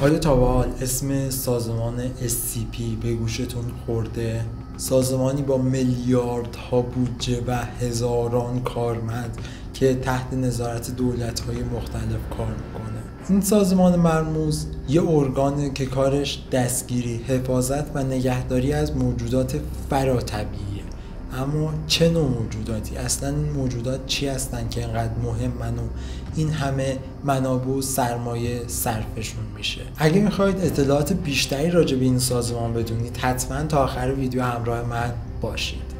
آیا تا به حال اسم سازمان SCP به گوشتون خورده؟ سازمانی با میلیاردها بودجه و هزاران کارمند که تحت نظارت دولت‌های مختلف کار میکنه. این سازمان مرموز یه ارگانه که کارش دستگیری، حفاظت و نگهداری از موجودات فراتبیعیه. اما چه نوع موجوداتی؟ اصلا این موجودات چی هستن که اینقدر مهمن و این همه منابع و سرمایه صرفشون میشه؟ اگه میخواید اطلاعات بیشتری راجع به این سازمان بدونید حتما تا آخر ویدیو همراه من باشید.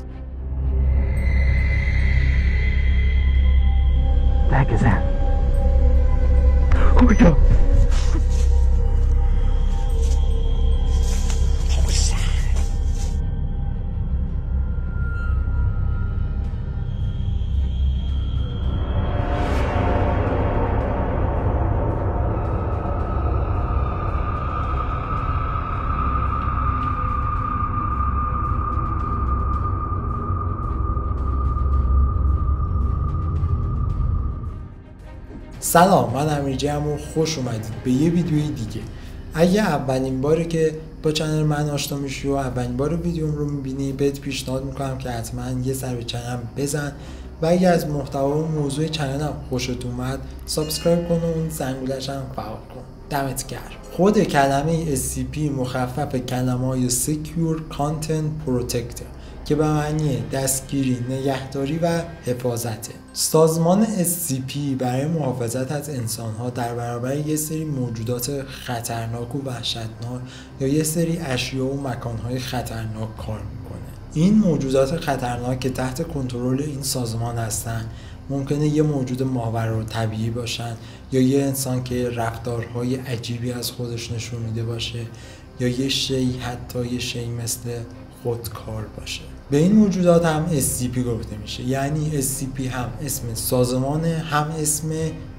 سلام، من امیرجیم و خوش اومدید به یه ویدیوی دیگه. اگه اولین باره که با چنل من آشنا میشی و اولین بار ویدیوم رو میبینی بهت پیشنهاد میکنم که حتما یه سر به چنلم بزن و اگه از محتوا و موضوع چنلم خوشت اومد سابسکرایب کن و اون زنگولش هم فعال کن. دمت گرم. خود کلمه SCP مخفف کلمه‌های Secure Content Protector که به معنی دستگیری، نگهداری و حفاظته. سازمان SCP برای محافظت از انسان‌ها در برابر یه سری موجودات خطرناک و وحشتناک یا یه سری اشیا و مکان‌های خطرناک کار میکنه. این موجودات خطرناک که تحت کنترل این سازمان هستن ممکنه یه موجود ماورالطبیعی باشن یا یه انسان که رفتارهای عجیبی از خودش نشون میده باشه یا یه شی، حتی یه شی مثل خودکار باشه. به این موجودات هم SCP گفته میشه، یعنی SCP هم اسم سازمان هم اسم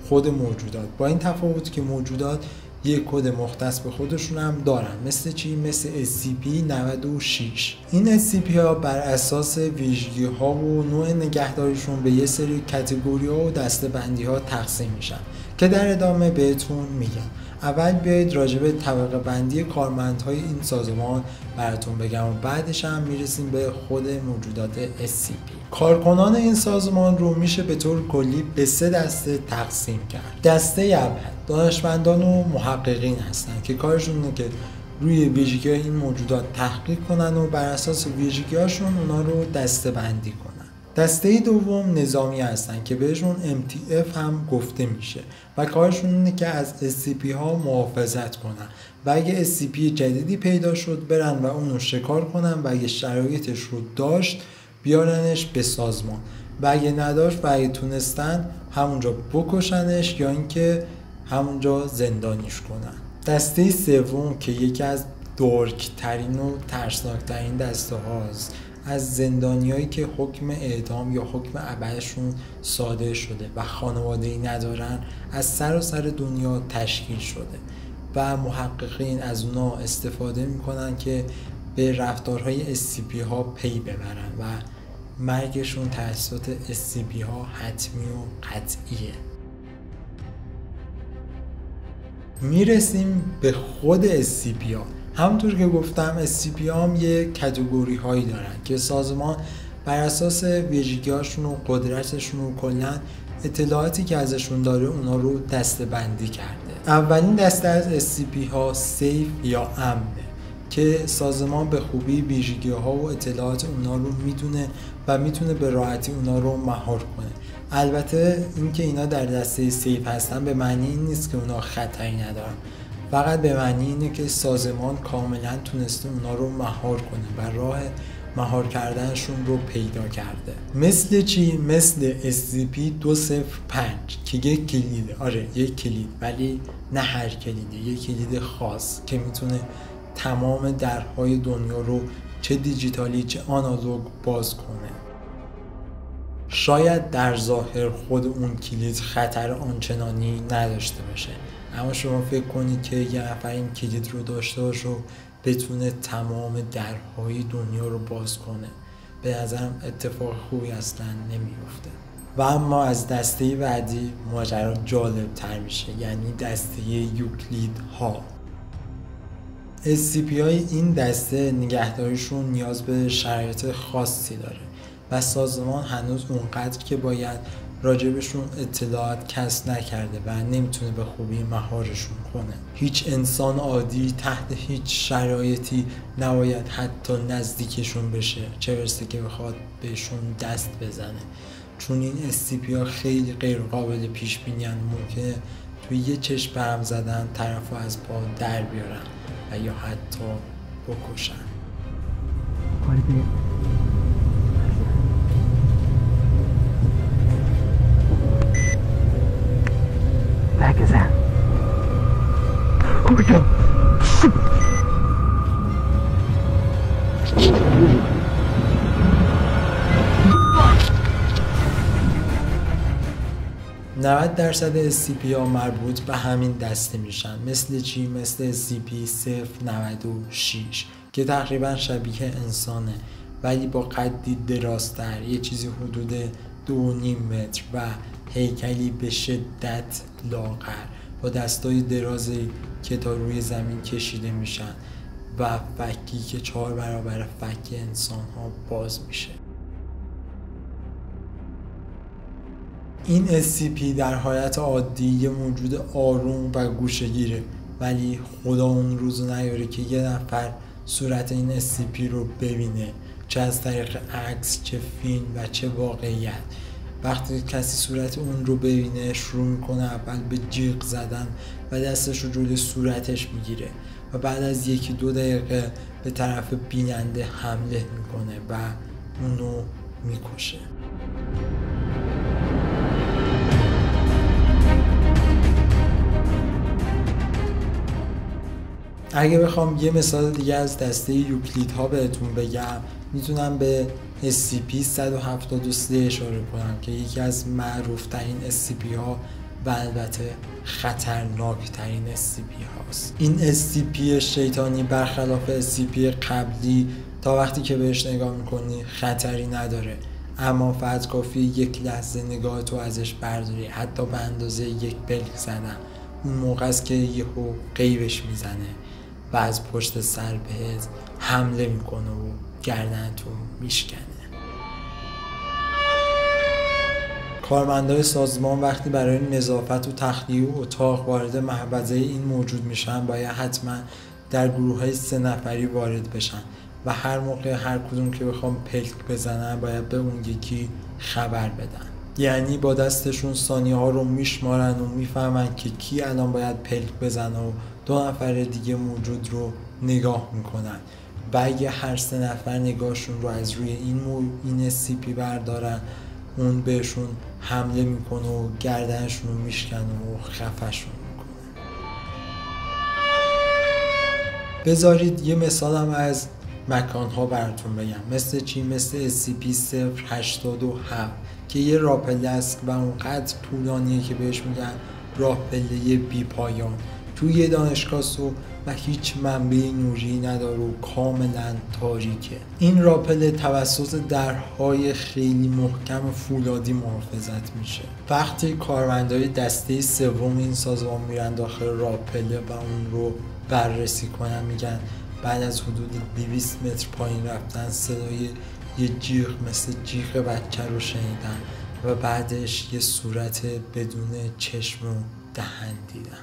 خود موجودات، با این تفاوت که موجودات یک کد مختص به خودشون هم دارن. مثل چی؟ مثل SCP-96. این SCP ها بر اساس ویژگی ها و نوع نگهداریشون به یه سری کاتگوری ها و دسته‌بندی ها تقسیم میشن که در ادامه بهتون میگم. اول بیایید راجع به طبقه بندی کارمندهای این سازمان براتون بگم و بعدش هم میرسیم به خود موجودات SCP. کارکنان این سازمان رو میشه به طور کلی به 3 دسته تقسیم کرد. دسته اول دانشمندان و محققین هستن که کارشون اینه که روی ویژگی این موجودات تحقیق کنن و بر اساس ویژگی‌هاشون اونا رو دسته بندی کنن. دسته دوم نظامی هستن که بهشون MTF هم گفته میشه و کارشون اینه که از SCP ها محافظت کنن و اگه SCP جدیدی پیدا شد برن و اونو شکار کنن و اگه شرایطش رو داشت بیارنش به سازمان و اگه نداشت و اگه تونستن همونجا بکشنش یا اینکه همونجا زندانیش کنن. دسته سوم که یکی از دارک ترین و ترسناک ترین دسته هاست، از زندانیایی که حکم اعدام یا حکم ابدشون صادر شده و خانواده‌ای ندارن از سراسر دنیا تشکیل شده و محققین از اونا استفاده میکنن که به رفتارهای SCP ها پی ببرن و مرگشون توسط SCP ها حتمی و قطعیه. میرسیم به خود SCP ها. همونطور که گفتم SCP ها هم یه کاتگوری هایی دارن که سازمان بر اساس ویژگی هاشون و قدرتشون و کلا اطلاعاتی که ازشون داره اونا رو دسته بندی کرده. اولین دسته از SCP ها سیف یا امنه که سازمان به خوبی ویژگی ها و اطلاعات اونا رو میدونه و میتونه به راحتی اونا رو مهار کنه. البته اینکه اینا در دسته سیف هستن به معنی این نیست که اونا خطری ندارن، فقط به معنی اینه که سازمان کاملا تونسته اونا رو مهار کنه و راه مهار کردنشون رو پیدا کرده. مثل چی؟ مثل SCP-205 که یک کلیده. آره یک کلید، ولی نه هر کلیده، یک کلید خاص که میتونه تمام درهای دنیا رو چه دیجیتالی چه آنالوگ باز کنه. شاید در ظاهر خود اون کلید خطر آنچنانی نداشته باشه، اما شما فکر کنید که یه نفر این کلید رو داشته باشه و بتونه تمام درهای دنیا رو باز کنه. به نظرم اتفاق خوبی اصلا نمیفته. و اما از دسته بعدی ماجرا جالب تر میشه، یعنی دسته یوکلید ها. SCP های این دسته نگهداریشون نیاز به شرایط خاصی داره و سازمان هنوز اونقدر که باید راجبشون اطلاعات کسب نکرده و نمیتونه به خوبی مهارشون کنه. هیچ انسان عادی تحت هیچ شرایطی نباید حتی نزدیکشون بشه، چه برسه که بخواد بهشون دست بزنه، چون این SCP ها خیلی غیر قابل پیش بینی هستند. ممکنه توی یه چشم برم زدن طرفو از پا در بیارن و یا حتی بکشن. Back is that. Oh my God. 90% SCP ها مربوط به همین دسته میشن. مثل چی؟ مثل SCP 096 که تقریبا شبیه انسانه ولی با قدی درازتر، یه چیزی حدود 2.5 متر و هیکلی به شدت لاغر با دستای درازی که تا روی زمین کشیده میشن و فکی که 4 برابر فک انسان ها باز میشه. این SCP در حالت عادی یه موجود آروم و گوشه‌گیره، ولی خدا اون روزو نیاره که یه نفر صورت این SCP رو ببینه، چه از طریق عکس، چه فیلم و چه واقعیت. وقتی کسی صورت اون رو ببینه شروع میکنه اول به جیغ زدن و دستش رو جلوی صورتش میگیره و بعد از 1-2 دقیقه به طرف بیننده حمله میکنه و اونو میکشه. اگه بخوام یه مثال دیگه از دسته یوکلید ها بهتون بگم، میتونم به SCP 173 اشاره کنم که یکی از معروف ترین SCP ها و البته خطرناک ترین SCP هاست. این SCP شیطانی برخلاف SCP قبلی تا وقتی که بهش نگاه میکنی خطری نداره، اما فقط کافیه یک لحظه نگاه تو ازش برداری، حتی به اندازه یک بلک زدن. اون موقع است که یهو غیبش میزنه و از پشت سر بهت حمله میکنه و گردنتو میشکنه. کارمندای سازمان وقتی برای نظافت و تخلیه اتاق وارد محفظه این موجود میشن باید حتما در گروه‌های 3 نفری وارد بشن و هر موقع هر کدوم که بخوام پلک بزنن باید به اون یکی خبر بدن. یعنی با دستشون ثانیه ها رو میشمارن و میفهمن که کی الان باید پلک بزنه و 2 نفر دیگه موجود رو نگاه میکنن و اگه هر 3 نفر نگاهشون رو از روی این SCP بردارن اون بهشون حمله میکنه و گردنشون رو میشکنه و خفشون میکنه. بذارید یه مثال هم از مکانها براتون بگم. مثل چی؟ مثل SCP 087 که یه راهپله است و اونقدر طولانیه که بهش میگن راهپله بی پایان. توی یه دانشگاه و هیچ منبع نوری نداره و کاملا تاریکه. این راهپله توسط درهای خیلی محکم فولادی محافظت میشه. وقتی کارمندای دسته 3 این سازمان میرن داخل راهپله و اون رو بررسی کنن، میگن بعد از حدود 200 متر پایین رفتن صدای یه جیغ مثل جیغ بچه رو شنیدن و بعدش یه صورت بدون چشم و دهن دیدن.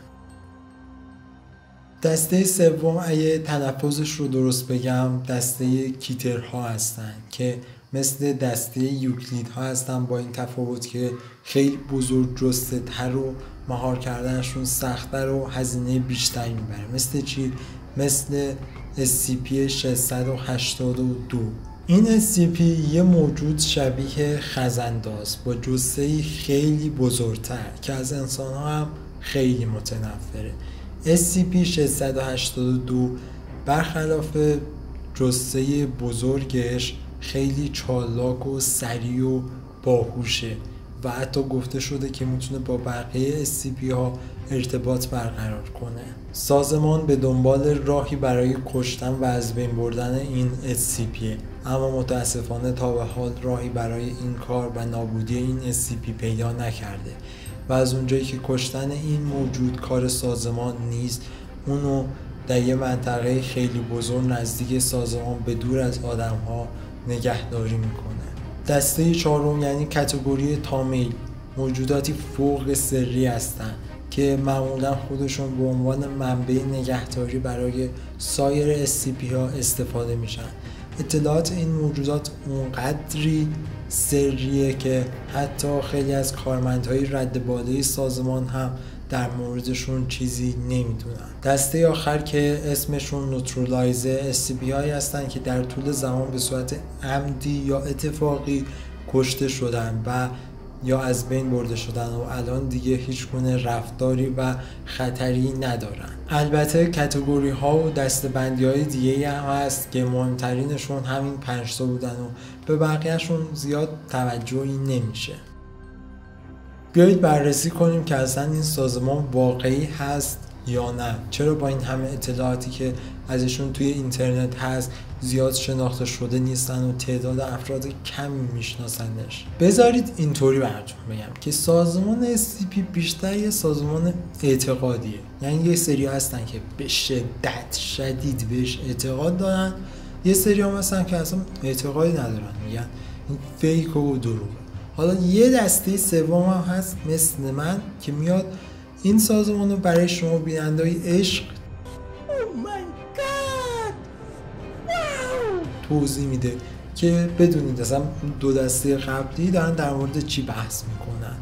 دسته 3 اگه تلفظش رو درست بگم دسته کیترها هستن که مثل دسته یوکلید ها هستن، با این تفاوت که خیلی بزرگ جسته تر و مهار کردنشون سخت‌تر و هزینه بیشتری میبره. مثل چی؟ مثل SCP 682. این SCP یه موجود شبیه خزنداز با جثه‌ای خیلی بزرگتر که از انسان ها هم خیلی متنفره. SCP 682 برخلاف جثه بزرگش خیلی چالاک و سریع و باهوشه و حتی گفته شده که میتونه با بقیه SCP ها ارتباط برقرار کنه. سازمان به دنبال راهی برای کشتن و از بین بردن این SCP، اما متاسفانه تا به حال راهی برای این کار و نابودی این SCP پیدا نکرده و از اونجایی که کشتن این موجود کار سازمان نیست، اونو در یه منطقه خیلی بزرگ نزدیک سازمان به دور از آدم‌ها نگهداری میکنه. دسته چهارم یعنی کاتگوری تامیل، موجوداتی فوق سری هستند که معمولا خودشون به عنوان منبع نگهداری برای سایر SCP ها استفاده میشن. اطلاعات این موجودات اونقدری سریه که حتی خیلی از کارمندهای رد باله سازمان هم در موردشون چیزی نمیدونن. دسته آخر که اسمشون نوترالایزر SCP هایی هستن که در طول زمان به صورت عمدی یا اتفاقی کشته شدن و یا از بین برده شدن و الان دیگه هیچ گونه رفتاری و خطری ندارن. البته کاتگوری ها و دسته‌بندی های دیگه هم هست که مهمترینشون همین 5 تا بودن و به بقیهشون زیاد توجهی نمیشه. بیایید بررسی کنیم که اصلا این سازمان واقعی هست یا نه. چرا با این همه اطلاعاتی که ازشون توی اینترنت هست زیاد شناخته شده نیستن و تعداد افراد کمی میشناسنش. بذارید اینطوری براتون بگم که سازمان SCP بیشتر یه سازمان اعتقادیه. یعنی یه سری هستن که به شدت شدید بهش اعتقاد دارن، یه سری هم هستن که اصلا اعتقادی ندارن، میگن این فیک و دروغه. حالا یه دسته سوم هم هست مثل من که میاد این سازمان رو برای شما بیننده‌های عشق توضیح میده که بدونید اصلا دو دسته قبلی دارن در مورد چی بحث میکنن.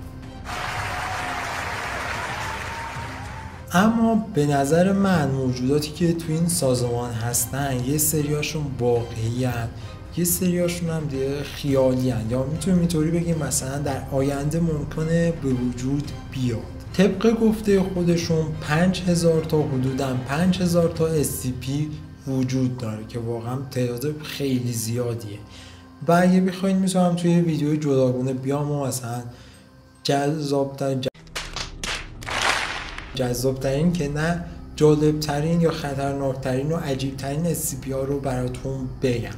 اما به نظر من موجوداتی که تو این سازمان هستن یه سریاشون واقعی هن، یه سریاشون هم دیگه خیالی هن، یا میتونیم اینطوری بگیم مثلا در آینده ممکنه به وجود بیاد. طبق گفته خودشون 5000 تا حدوداً 5000 تا SCP وجود داره که واقعا تعداد خیلی زیادیه و اگه بخواید میتونم توی ویدیو جداگونه بیام و مثلا جذابترین که نه جالبترین یا خطرناکترین و عجیبترین SCP ها رو براتون بگم.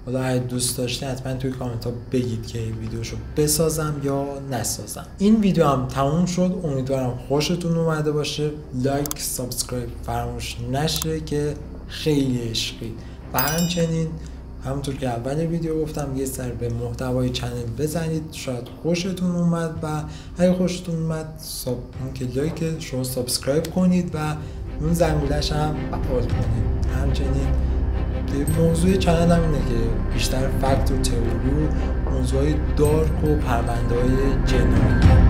حالا اگه دوست داشتین حتما توی کامنت ها بگید که ویدیوشو بسازم یا نسازم. این ویدیو هم تموم شد، امیدوارم خوشتون اومده باشه. لایک، سابسکرایب فراموش نشه که خیلی عشقی و همچنین همونطور که اول ویدیو گفتم یه سر به محتوای چنل بزنید، شاید خوشتون اومد و اگه خوشتون اومد اون که لایک شما سابسکرایب کنید و اون زنگولش هم فعال کنید. همچنین موضوع چنل هم اینه که بیشتر فکت و تئوری و موضوعهای دارک و پرونده‌های جنایی